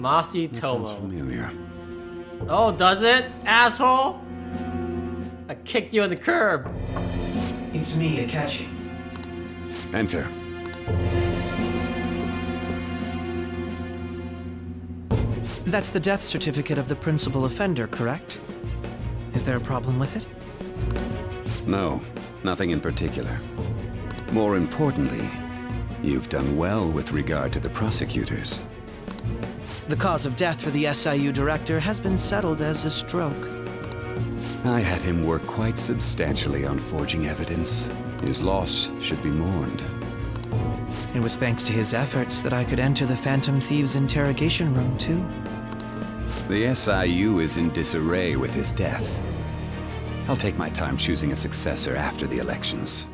Sounds Tomo. familiar. Oh, does it? Asshole! I kicked you on the curb. It's me, Akechi. Enter. That's the death certificate of the principal offender, correct? Is there a problem with it? No, nothing in particular. More importantly, you've done well with regard to the prosecutors. The cause of death for the SIU director has been settled as a stroke. I had him work quite substantially on forging evidence. His loss should be mourned. It was thanks to his efforts that I could enter the Phantom Thieves' interrogation room, too. The SIU is in disarray with his death. I'll take my time choosing a successor after the elections.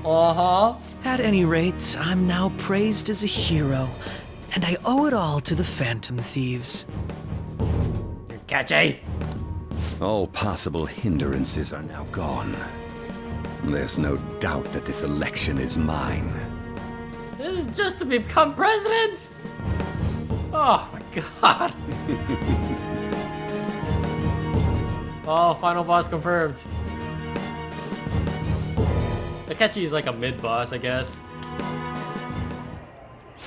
Uh-huh. At any rate, I'm now praised as a hero, and I owe it all to the Phantom Thieves. Catchy. All possible hindrances are now gone. There's no doubt that this election is mine. This is just to become president? Oh my god. Oh, final boss confirmed. Akechi is like a mid-boss, I guess.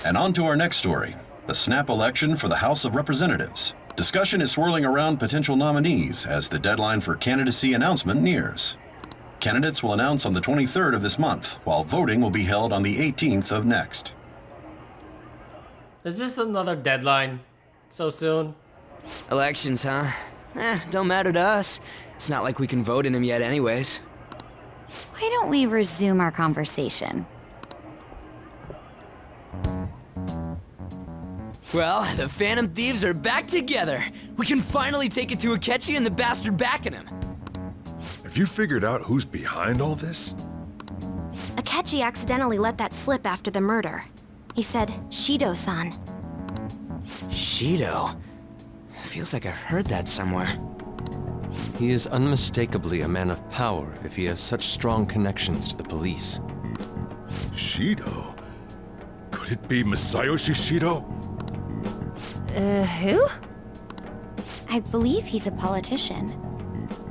And on to our next story, the snap election for the House of Representatives. Discussion is swirling around potential nominees as the deadline for candidacy announcement nears. Candidates will announce on the 23rd of this month, while voting will be held on the 18th of next. Is this another deadline? So soon? Elections, huh? Don't matter to us. It's not like we can vote in them yet anyways. Why don't we resume our conversation? Well, the Phantom Thieves are back together. We can finally take it to Akechi and the bastard backing him. Have you figured out who's behind all this? Akechi accidentally let that slip after the murder. He said, Shido-san. Shido? Feels like I've heard that somewhere. He is unmistakably a man of power if he has such strong connections to the police. Shido? Could it be Masayoshi Shido? Who? I believe he's a politician.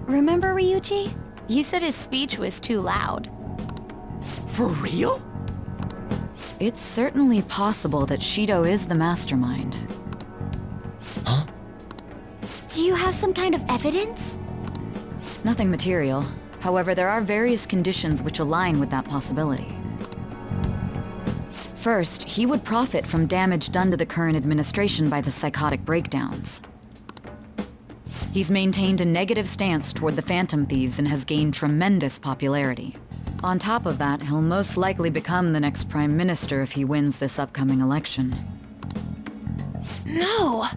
Remember Ryuji? You said his speech was too loud. For real? It's certainly possible that Shido is the mastermind. Huh? Do you have some kind of evidence? Nothing material. However, there are various conditions which align with that possibility. First, he would profit from damage done to the current administration by the psychotic breakdowns. He's maintained a negative stance toward the Phantom Thieves and has gained tremendous popularity. On top of that, he'll most likely become the next Prime Minister if he wins this upcoming election. No!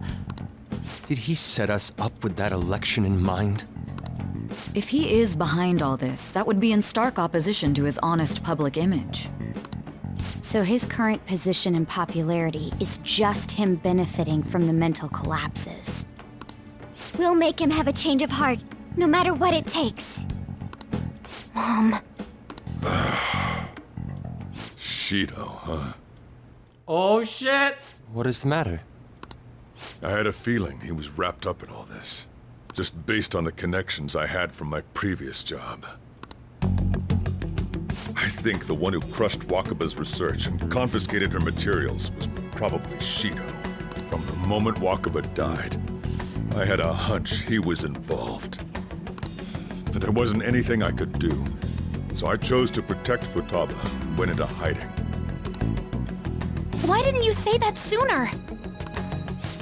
Did he set us up with that election in mind? If he is behind all this, that would be in stark opposition to his honest public image. So his current position and popularity is just him benefiting from the mental collapses. We'll make him have a change of heart, no matter what it takes. Mom. Shido, huh? Oh shit! What is the matter? I had a feeling he was wrapped up in all this, just based on the connections I had from my previous job. I think the one who crushed Wakaba's research and confiscated her materials was probably Shido. From the moment Wakaba died, I had a hunch he was involved. But there wasn't anything I could do, so I chose to protect Futaba and went into hiding. Why didn't you say that sooner?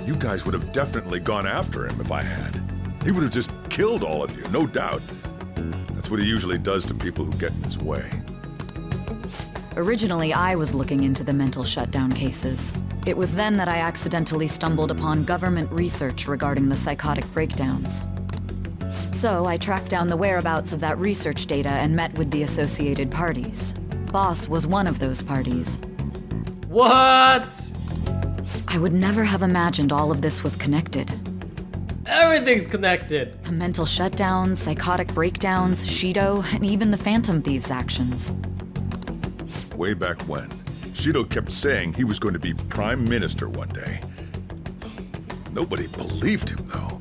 You guys would have definitely gone after him if I had. He would have just killed all of you, no doubt. That's what he usually does to people who get in his way. Originally, I was looking into the mental shutdown cases. It was then that I accidentally stumbled upon government research regarding the psychotic breakdowns. So I tracked down the whereabouts of that research data and met with the associated parties. Boss was one of those parties. What? I would never have imagined all of this was connected. Everything's connected. The mental shutdowns, psychotic breakdowns, Shido, and even the Phantom Thieves' actions. Way back when, Shido kept saying he was going to be Prime Minister one day. Nobody believed him, though.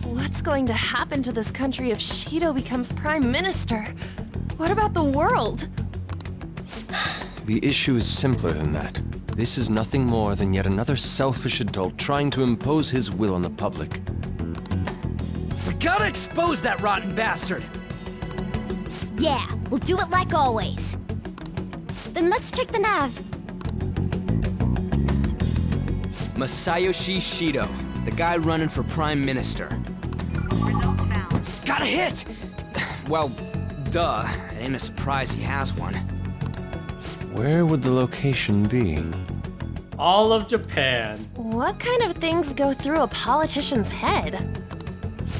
What's going to happen to this country if Shido becomes prime minister? What about the world? The issue is simpler than that. This is nothing more than yet another selfish adult trying to impose his will on the public. We gotta expose that rotten bastard! Yeah, we'll do it like always. Then let's check the nav. Masayoshi Shido, the guy running for prime minister. Got a hit! Well, duh. It ain't a surprise he has one. Where would the location be? All of Japan. What kind of things go through a politician's head?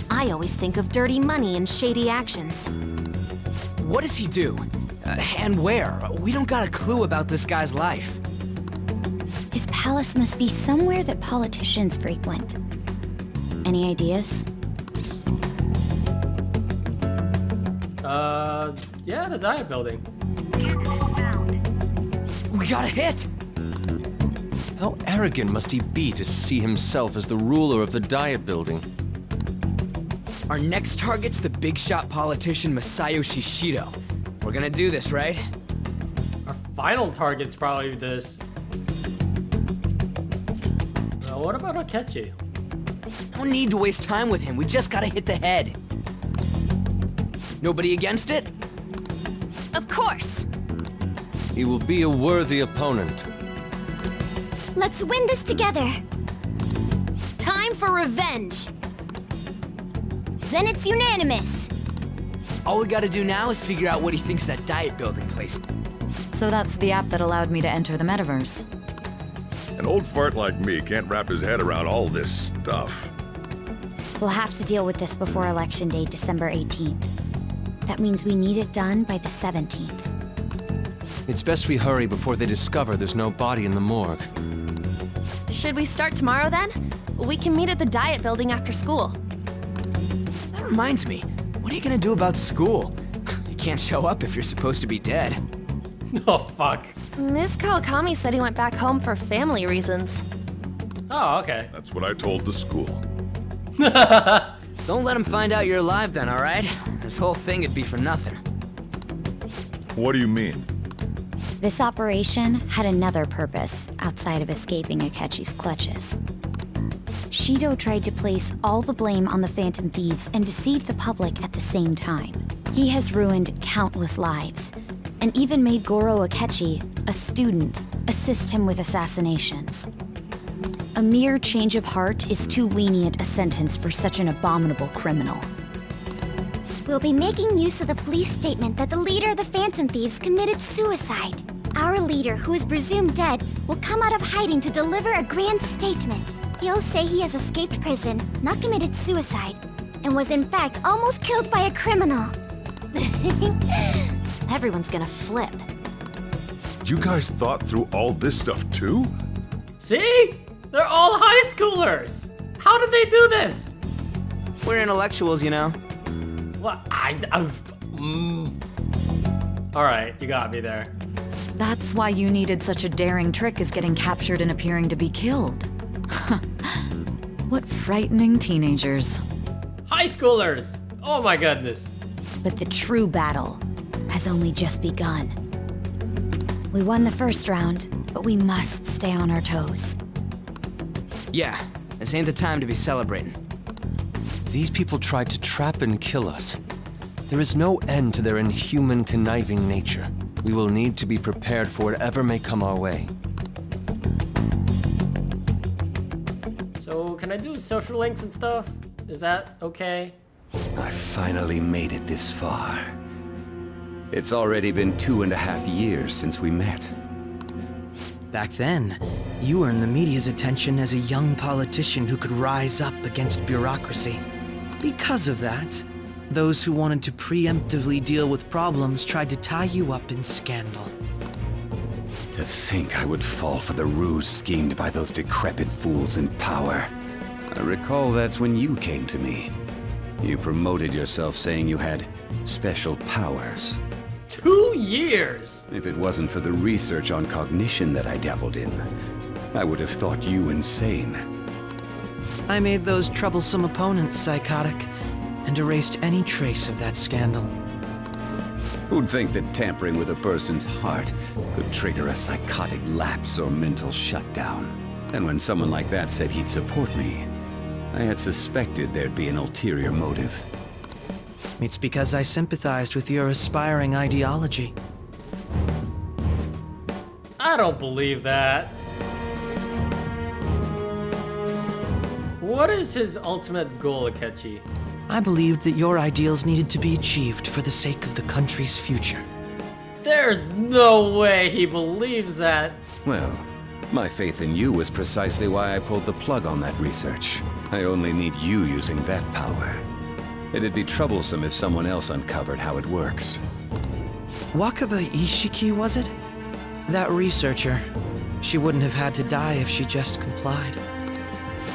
I always think of dirty money and shady actions. What does he do? And where? We don't got a clue about this guy's life. His palace must be somewhere that politicians frequent. Any ideas? Yeah, the diet building. We got a hit! How arrogant must he be to see himself as the ruler of the diet building? Our next target's the big shot politician Masayoshi Shido. We're gonna do this, right? Our final target's probably this. What about Akechi? No need to waste time with him. We just gotta hit the head. Nobody against it? Of course! He will be a worthy opponent. Let's win this together. Time for revenge! Then it's unanimous. All we gotta do now is figure out what he thinks that diet building place. So that's the app that allowed me to enter the metaverse. An old fart like me can't wrap his head around all this stuff. We'll have to deal with this before Election Day, December 18th. That means we need it done by the 17th. It's best we hurry before they discover there's no body in the morgue. Should we start tomorrow then? We can meet at the diet building after school. That reminds me, what are you gonna do about school? You can't show up if you're supposed to be dead. Oh, fuck. Miss Kawakami said he went back home for family reasons. Oh, okay. That's what I told the school. Don't let him find out you're alive then, alright? This whole thing would be for nothing. What do you mean? This operation had another purpose outside of escaping Akechi's clutches. Shido tried to place all the blame on the Phantom Thieves and deceive the public at the same time. He has ruined countless lives, and even made Goro Akechi, a student, assist him with assassinations. A mere change of heart is too lenient a sentence for such an abominable criminal. We'll be making use of the police statement that the leader of the Phantom Thieves committed suicide. Our leader, who is presumed dead, will come out of hiding to deliver a grand statement. He'll say he has escaped prison, not committed suicide, and was in fact almost killed by a criminal. Everyone's gonna flip. You guys thought through all this stuff too? See? They're all high schoolers. How did they do this? We're intellectuals, you know. What? All right, you got me there. That's why you needed such a daring trick as getting captured and appearing to be killed. What frightening teenagers. High schoolers. Oh my goodness. But the true battle has only just begun. We won the first round, but we must stay on our toes. Yeah, this ain't the time to be celebrating. These people tried to trap and kill us. There is no end to their inhuman, conniving nature. We will need to be prepared for whatever may come our way. So, can I do social links and stuff? Is that okay? I finally made it this far. It's already been 2.5 years since we met. Back then, you earned the media's attention as a young politician who could rise up against bureaucracy. Because of that, those who wanted to preemptively deal with problems tried to tie you up in scandal. To think I would fall for the ruse schemed by those decrepit fools in power. I recall that's when you came to me. You promoted yourself saying you had special powers. 2 years! If it wasn't for the research on cognition that I dabbled in, I would have thought you insane. I made those troublesome opponents psychotic, and erased any trace of that scandal. Who'd think that tampering with a person's heart could trigger a psychotic lapse or mental shutdown? And when someone like that said he'd support me, I had suspected there'd be an ulterior motive. It's because I sympathized with your aspiring ideology. I don't believe that. What is his ultimate goal, Akechi? I believed that your ideals needed to be achieved for the sake of the country's future. There's no way he believes that. Well, my faith in you was precisely why I pulled the plug on that research. I only need you using that power. It'd be troublesome if someone else uncovered how it works. Wakaba Ishiki, was it? That researcher. She wouldn't have had to die if she just complied.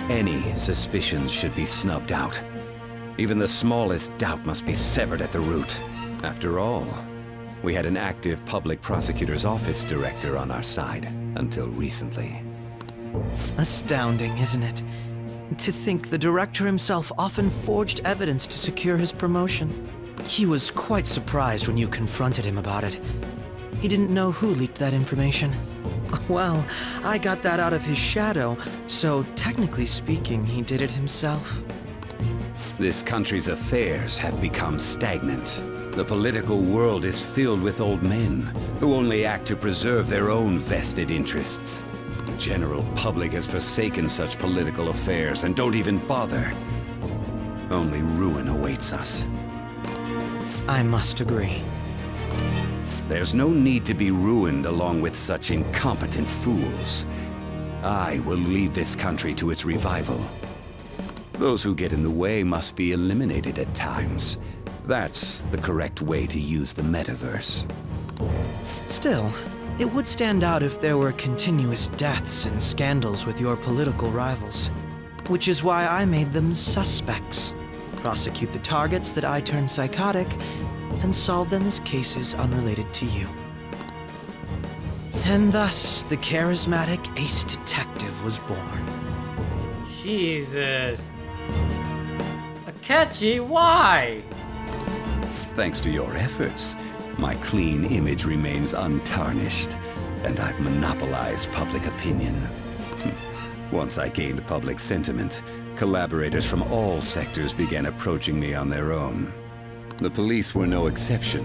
Any suspicions should be snubbed out. Even the smallest doubt must be severed at the root. After all, we had an active public prosecutor's office director on our side, until recently. Astounding, isn't it? To think the director himself often forged evidence to secure his promotion. He was quite surprised when you confronted him about it. He didn't know who leaked that information. Well, I got that out of his shadow, so technically speaking, he did it himself. This country's affairs have become stagnant. The political world is filled with old men who only act to preserve their own vested interests. The general public has forsaken such political affairs and don't even bother. Only ruin awaits us. I must agree. There's no need to be ruined along with such incompetent fools. I will lead this country to its revival. Those who get in the way must be eliminated at times. That's the correct way to use the metaverse. Still, it would stand out if there were continuous deaths and scandals with your political rivals. Which is why I made them suspects. Prosecute the targets that I turned psychotic, and solve them as cases unrelated to you. And thus, the charismatic ace detective was born. Jesus. Akechi, why? Thanks to your efforts, my clean image remains untarnished, and I've monopolized public opinion. Once I gained public sentiment, collaborators from all sectors began approaching me on their own. The police were no exception.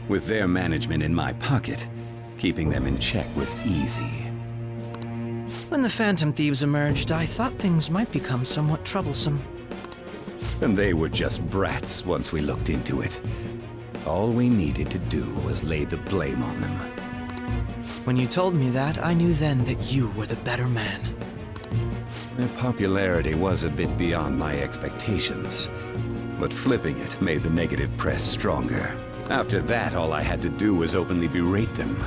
With their management in my pocket, keeping them in check was easy. When the Phantom Thieves emerged, I thought things might become somewhat troublesome. And they were just brats once we looked into it. All we needed to do was lay the blame on them. When you told me that, I knew then that you were the better man. Their popularity was a bit beyond my expectations. But flipping it made the negative press stronger. After that, all I had to do was openly berate them.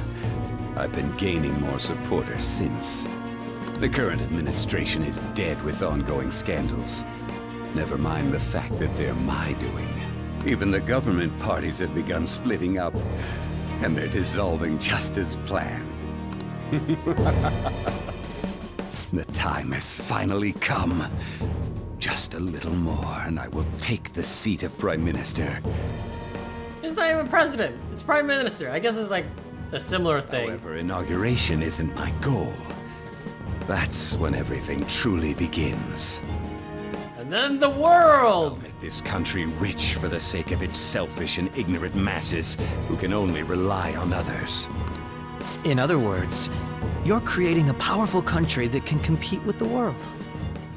I've been gaining more supporters since. The current administration is dead with ongoing scandals. Never mind the fact that they're my doing. Even the government parties have begun splitting up, and they're dissolving just as planned. The time has finally come. Just a little more, and I will take the seat of Prime Minister. It's not even president. It's prime minister. I guess it's like a similar thing. However, inauguration isn't my goal. That's when everything truly begins. And then the world! I'll make this country rich for the sake of its selfish and ignorant masses who can only rely on others. In other words, you're creating a powerful country that can compete with the world.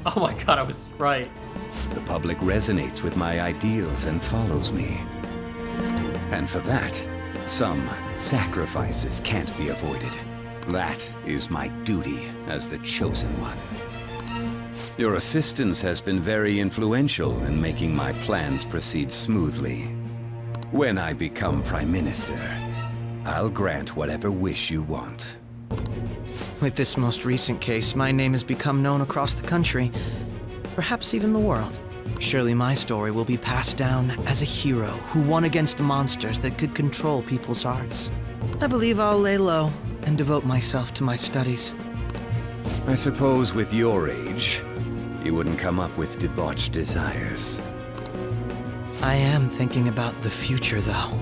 Oh my god, I was right. The public resonates with my ideals and follows me. And for that, some sacrifices can't be avoided. That is my duty as the chosen one. Your assistance has been very influential in making my plans proceed smoothly. When I become Prime Minister, I'll grant whatever wish you want. With this most recent case, my name has become known across the country, perhaps even the world. Surely my story will be passed down as a hero who won against monsters that could control people's hearts. I believe I'll lay low and devote myself to my studies. I suppose with your age, you wouldn't come up with debauched desires. I am thinking about the future, though.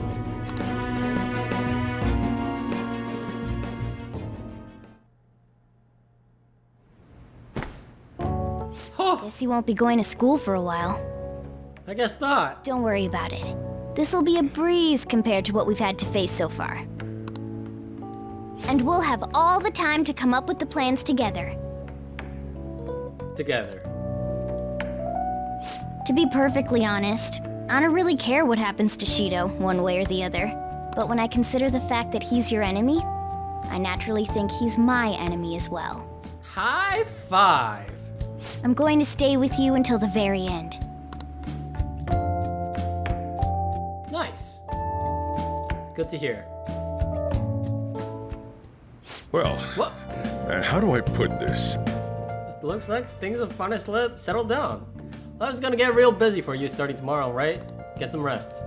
Guess he won't be going to school for a while. I guess not. Don't worry about it. This'll be a breeze compared to what we've had to face so far. And we'll have all the time to come up with the plans together. Together. To be perfectly honest, I don't really care what happens to Shido, one way or the other. But when I consider the fact that he's your enemy, I naturally think he's my enemy as well. High five! I'm going to stay with you until the very end. Nice. Good to hear. Well, What? how do I put this? It looks like things have finally settled down. Life's gonna get real busy for you starting tomorrow, right? Get some rest.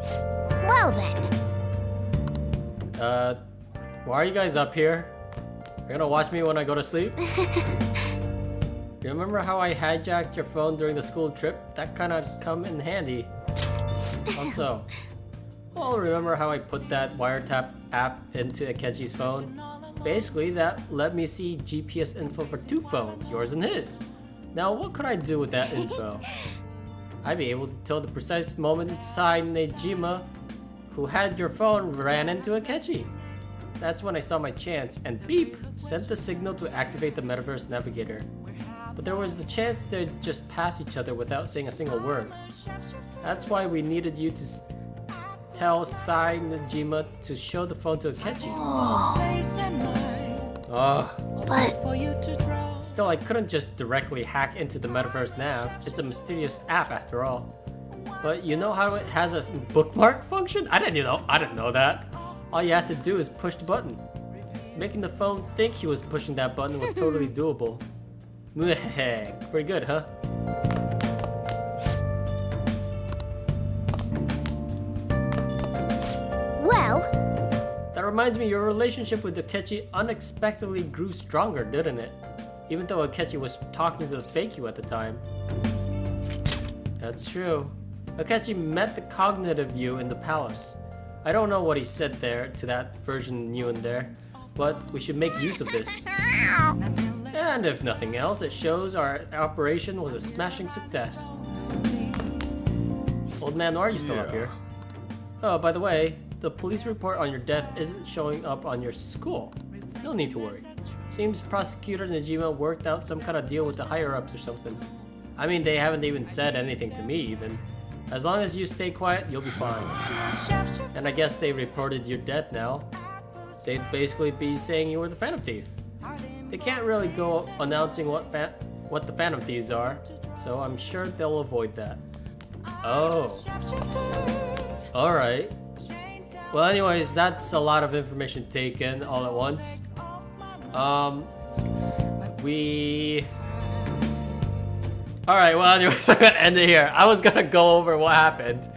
Well then. Why are you guys up here? You're gonna watch me when I go to sleep? You remember how I hijacked your phone during the school trip? That kinda come in handy. Also, well, remember how I put that wiretap app into Akechi's phone? Basically, that let me see GPS info for 2 phones, yours and his. Now, what could I do with that info? I'd be able to tell the precise moment inside Nejima, who had your phone, ran into Akechi. That's when I saw my chance, and beep, sent the signal to activate the Metaverse Navigator. But there was the chance they'd just pass each other without saying a single word. That's why we needed you to tell Sai Najima to show the phone to Akechi. But still, I couldn't just directly hack into the Metaverse Nav. It's a mysterious app after all. But you know how it has a bookmark function? I didn't know that. All you have to do is push the button. Making the phone think he was pushing that button was totally doable. Pretty good, huh? Well, that reminds me, your relationship with Akechi unexpectedly grew stronger, didn't it? Even though Akechi was talking to the fake you at the time. That's true. Akechi met the cognitive you in the palace. I don't know what he said there to that version you in there, but we should make use of this. And if nothing else, it shows our operation was a smashing success. Old man, why are you still up here? Oh, by the way, the police report on your death isn't showing up on your school. No need to worry. Seems Prosecutor Najima worked out some kind of deal with the higher-ups or something. I mean, they haven't even said anything to me, even. As long as you stay quiet, you'll be fine. And I guess they reported your death now. They'd basically be saying you were the Phantom Thief. They can't really go announcing what the Phantom Thieves are, so I'm sure they'll avoid that. Oh. Alright. Well, anyways, that's a lot of information taken all at once. Alright, well, anyways, I'm gonna end it here. I was gonna go over what happened,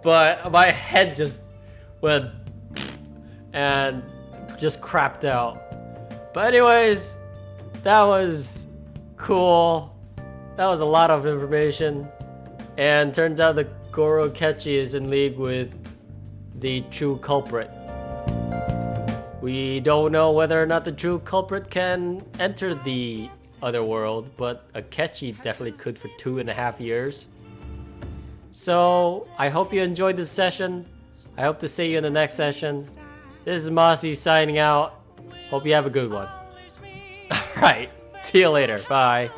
but my head just went and just crapped out. But anyways, that was cool. That was a lot of information. And turns out that Goro Akechi is in league with the true culprit. We don't know whether or not the true culprit can enter the other world, but Akechi definitely could for 2.5 years. So I hope you enjoyed this session. I hope to see you in the next session. This is Mossy signing out. Hope you have a good one. Alright, see you later. Bye.